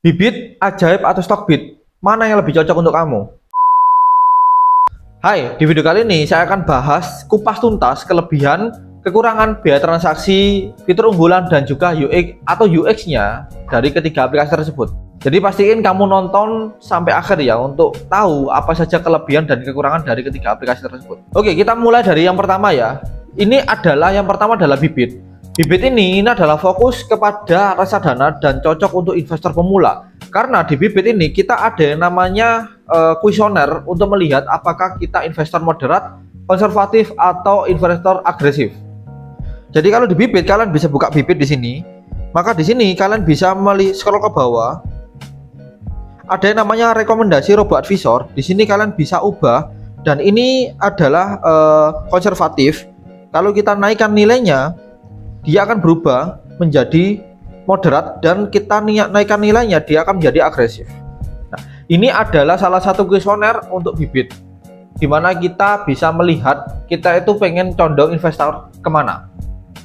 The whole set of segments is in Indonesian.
Bibit, ajaib, atau Stockbit? Mana yang lebih cocok untuk kamu? Hai, di video kali ini saya akan bahas kupas tuntas kelebihan, kekurangan, biaya transaksi, fitur unggulan, dan juga UX atau UX-nya dari ketiga aplikasi tersebut. Jadi pastiin kamu nonton sampai akhir ya untuk tahu apa saja kelebihan dan kekurangan dari ketiga aplikasi tersebut. Oke, kita mulai dari yang pertama ya. Yang pertama adalah Bibit. Bibit ini adalah fokus kepada reksadana dan cocok untuk investor pemula. Karena di Bibit ini kita ada yang namanya kuesioner untuk melihat apakah kita investor moderat, konservatif, atau investor agresif. Jadi kalau di Bibit kalian bisa buka Bibit di sini, maka di sini kalian bisa scroll ke bawah. Ada yang namanya rekomendasi robo advisor. Di sini kalian bisa ubah dan ini adalah konservatif. Kalau kita naikkan nilainya, dia akan berubah menjadi moderat, dan kita naikkan nilainya dia akan menjadi agresif. Nah, ini adalah salah satu kuesioner untuk Bibit, dimana kita bisa melihat kita itu pengen condong investor kemana.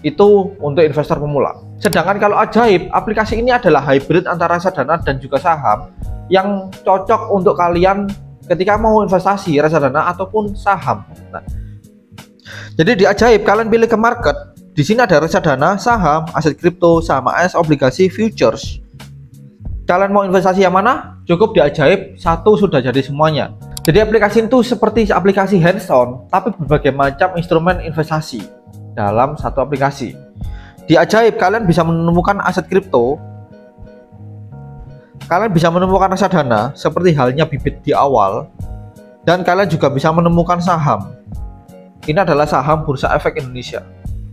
Itu untuk investor pemula. Sedangkan kalau ajaib, aplikasi ini adalah hybrid antara reksadana dan juga saham yang cocok untuk kalian ketika mau investasi reksadana ataupun saham. Nah, jadi di ajaib kalian pilih ke market. Di sini ada reksadana, saham, aset kripto, saham AS, obligasi, futures. Kalian mau investasi yang mana? Cukup di ajaib, satu sudah jadi semuanya. Jadi aplikasi itu seperti aplikasi hands-on, tapi berbagai macam instrumen investasi dalam satu aplikasi. Di ajaib kalian bisa menemukan aset kripto, kalian bisa menemukan reksadana seperti halnya Bibit di awal, dan kalian juga bisa menemukan saham. Ini adalah saham Bursa Efek Indonesia.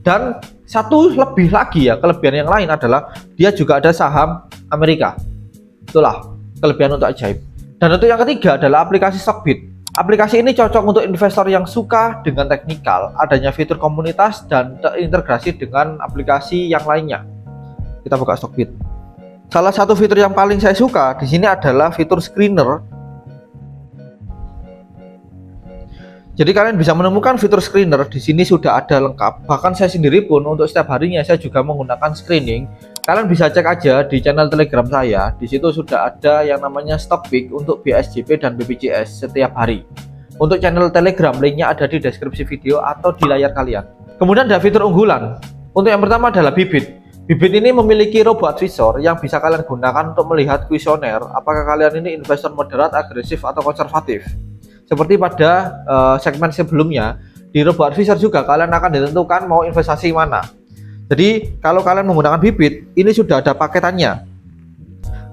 Dan satu lebih lagi ya, kelebihan yang lain adalah dia juga ada saham Amerika. Itulah kelebihan untuk ajaib. Dan untuk yang ketiga adalah aplikasi Stockbit. Aplikasi ini cocok untuk investor yang suka dengan teknikal, adanya fitur komunitas, dan terintegrasi dengan aplikasi yang lainnya. Kita buka Stockbit. Salah satu fitur yang paling saya suka di sini adalah fitur screener. Jadi kalian bisa menemukan fitur screener di sini sudah ada lengkap. Bahkan saya sendiri pun untuk setiap harinya saya juga menggunakan screening. Kalian bisa cek aja di channel Telegram saya. Di situ sudah ada yang namanya stock pick untuk BSJP dan BPJS setiap hari. Untuk channel Telegram linknya ada di deskripsi video atau di layar kalian. Kemudian ada fitur unggulan. Untuk yang pertama adalah Bibit. Bibit ini memiliki robo advisor yang bisa kalian gunakan untuk melihat kuesioner apakah kalian ini investor moderat, agresif, atau konservatif. Seperti pada segmen sebelumnya, di robo advisor juga kalian akan ditentukan mau investasi mana. Jadi kalau kalian menggunakan Bibit, ini sudah ada paketannya.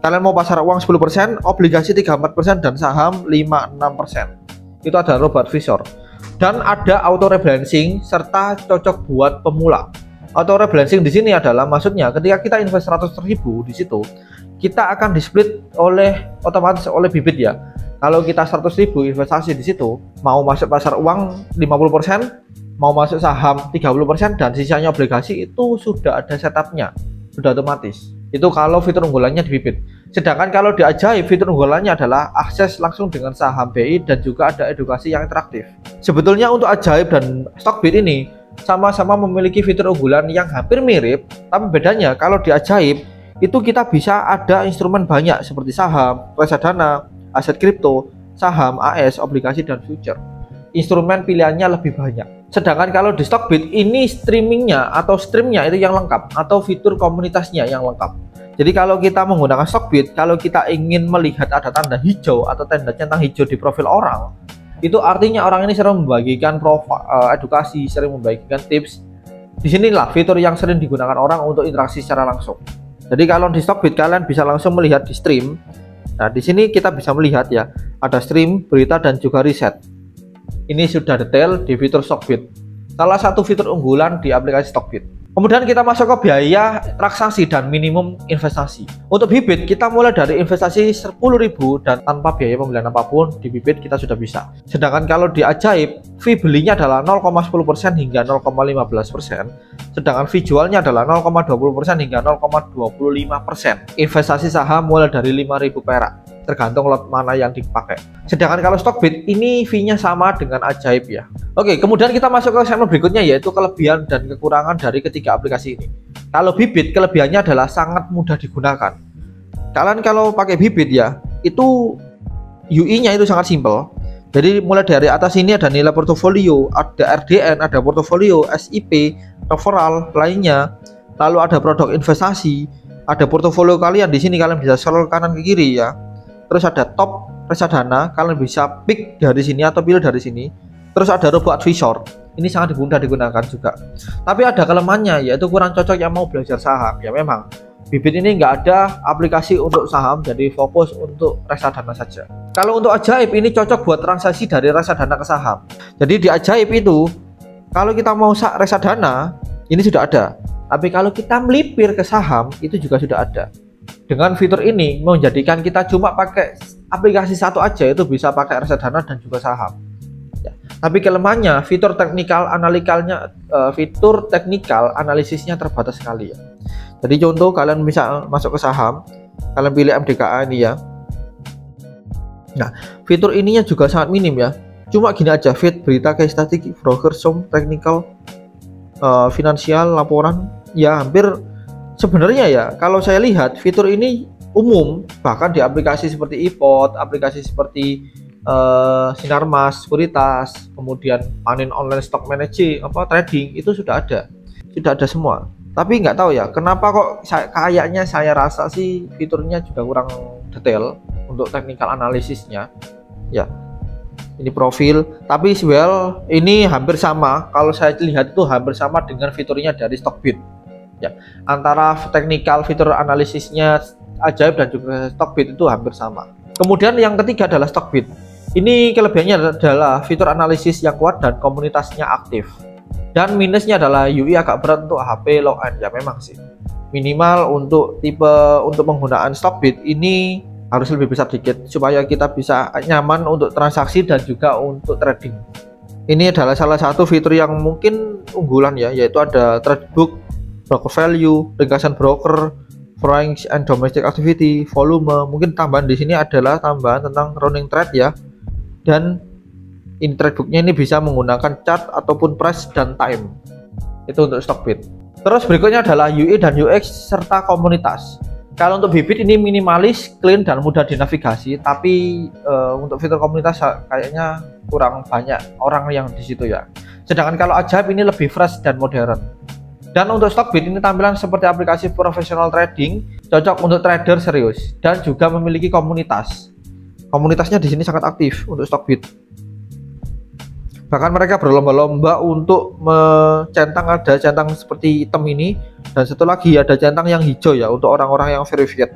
Kalian mau pasar uang 10%, obligasi 34%, dan saham 56%. Itu ada robo advisor. Dan ada auto rebalancing serta cocok buat pemula. Auto rebalancing di sini adalah maksudnya ketika kita invest 100.000 di situ, kita akan di-split otomatis oleh Bibit ya. Kalau kita 100.000 investasi di situ, mau masuk pasar uang 50%, mau masuk saham 30%, dan sisanya obligasi, itu sudah ada setupnya, sudah otomatis. Itu kalau fitur unggulannya di Bibit. Sedangkan kalau di ajaib, fitur unggulannya adalah akses langsung dengan saham BI dan juga ada edukasi yang interaktif. Sebetulnya untuk ajaib dan Stockbit ini sama-sama memiliki fitur unggulan yang hampir mirip, tapi bedanya kalau di ajaib itu kita bisa ada instrumen banyak seperti saham, reksadana, aset kripto, saham, AS, obligasi, dan future. Instrumen pilihannya lebih banyak. Sedangkan kalau di Stockbit ini streamingnya atau streamnya itu yang lengkap, atau fitur komunitasnya yang lengkap. Jadi kalau kita menggunakan Stockbit, kalau kita ingin melihat ada tanda hijau atau tanda centang hijau di profil orang, itu artinya orang ini sering membagikan edukasi, sering membagikan tips. Disinilah fitur yang sering digunakan orang untuk interaksi secara langsung. Jadi kalau di Stockbit kalian bisa langsung melihat di stream. Nah, di sini kita bisa melihat ya, ada stream, berita, dan juga riset. Ini sudah detail di fitur Stockbit. Salah satu fitur unggulan di aplikasi Stockbit. Kemudian kita masuk ke biaya transaksi dan minimum investasi. Untuk Bibit kita mulai dari investasi 10.000 dan tanpa biaya pembelian apapun di Bibit kita sudah bisa. Sedangkan kalau di ajaib, fee belinya adalah 0,10% hingga 0,15%. Sedangkan fee jualnya adalah 0,20% hingga 0,25%. Investasi saham mulai dari 5.000 perak. tergantung lot mana yang dipakai. Sedangkan kalau Stockbit ini fee-nya sama dengan ajaib ya. Oke, kemudian kita masuk ke segmen berikutnya, yaitu kelebihan dan kekurangan dari ketiga aplikasi ini. Kalau Bibit, kelebihannya adalah sangat mudah digunakan. Kalian kalau pakai Bibit ya, itu UI-nya itu sangat simpel. Jadi mulai dari atas ini ada nilai portofolio, ada RDN, ada portofolio, SIP, referral lainnya, lalu ada produk investasi, ada portofolio kalian. Di sini kalian bisa scroll kanan ke kiri ya. Terus ada top reksadana, kalian bisa pick dari sini atau pilih dari sini. Terus ada robo advisor, ini sangat mudah digunakan juga. Tapi ada kelemahannya, yaitu kurang cocok yang mau belajar saham. Ya memang Bibit ini nggak ada aplikasi untuk saham, jadi fokus untuk reksadana saja. Kalau untuk Ajaib ini cocok buat transaksi dari reksadana ke saham. Jadi di Ajaib itu, kalau kita mau reksadana, ini sudah ada. Tapi kalau kita melipir ke saham, itu juga sudah ada. Dengan fitur ini menjadikan kita cuma pakai aplikasi satu aja, itu bisa pakai reksadana dan juga saham. Ya. Tapi kelemahannya, fitur teknikal analisisnya terbatas sekali ya. Jadi contoh kalian bisa masuk ke saham, kalian pilih MDKA ini ya. Nah, fitur ininya juga sangat minim ya. Cuma gini aja, feed, berita, case statistik, broker, sum, technical, finansial, laporan, ya hampir sebenarnya ya. Kalau saya lihat fitur ini umum, bahkan di aplikasi seperti iPod, aplikasi seperti Sinarmas, Sekuritas, kemudian Panin Online Stock Managing, trading itu sudah ada semua. Tapi nggak tahu ya, kenapa kok kayaknya saya rasa sih fiturnya juga kurang detail untuk technical analisisnya. Ya, ini profil, tapi ini hampir sama. Kalau saya lihat itu hampir sama dengan fiturnya dari Stockbit. Ya, antara technical fitur analisisnya Ajaib dan juga Stockbit itu hampir sama. Kemudian yang ketiga adalah Stockbit. Ini kelebihannya adalah fitur analisis yang kuat dan komunitasnya aktif. Dan minusnya adalah UI agak berat untuk HP login ya memang sih. Minimal untuk untuk penggunaan Stockbit ini harus lebih besar dikit supaya kita bisa nyaman untuk transaksi dan juga untuk trading. Ini adalah salah satu fitur yang mungkin unggulan ya, yaitu ada trade book, broker value, ringkasan broker, foreign and domestic activity, volume. Mungkin tambahan di sini adalah tambahan tentang running trade ya. Dan ini tradebooknya ini bisa menggunakan chart ataupun price dan time. Itu untuk Stockbit. Terus berikutnya adalah UI dan UX serta komunitas. Kalau untuk Bibit ini minimalis, clean dan mudah dinavigasi, tapi untuk fitur komunitas kayaknya kurang banyak orang yang di situ ya. Sedangkan kalau Ajaib ini lebih fresh dan modern. Dan untuk Stockbit ini tampilan seperti aplikasi profesional trading, cocok untuk trader serius dan juga memiliki komunitas. Komunitasnya di sini sangat aktif untuk Stockbit. Bahkan mereka berlomba-lomba untuk ada centang seperti hitam ini, dan satu lagi ada centang yang hijau ya untuk orang-orang yang verified.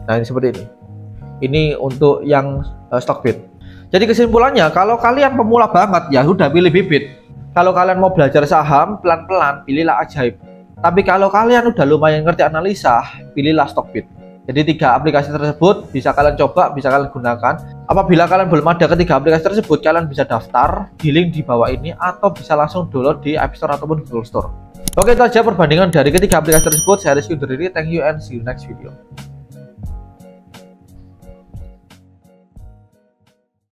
Nah ini seperti ini. Ini untuk yang Stockbit. Jadi kesimpulannya, kalau kalian pemula banget ya udah pilih Bibit. Kalau kalian mau belajar saham pelan-pelan pilihlah Ajaib. Tapi kalau kalian udah lumayan ngerti analisa, pilihlah Stockbit. Jadi 3 aplikasi tersebut bisa kalian coba, bisa kalian gunakan. Apabila kalian belum ada ketiga aplikasi tersebut, kalian bisa daftar di link di bawah ini atau bisa langsung download di App Store ataupun Google Store. Oke, itu aja perbandingan dari ketiga aplikasi tersebut. Saya Rizky undur diri. Thank you and see you next video.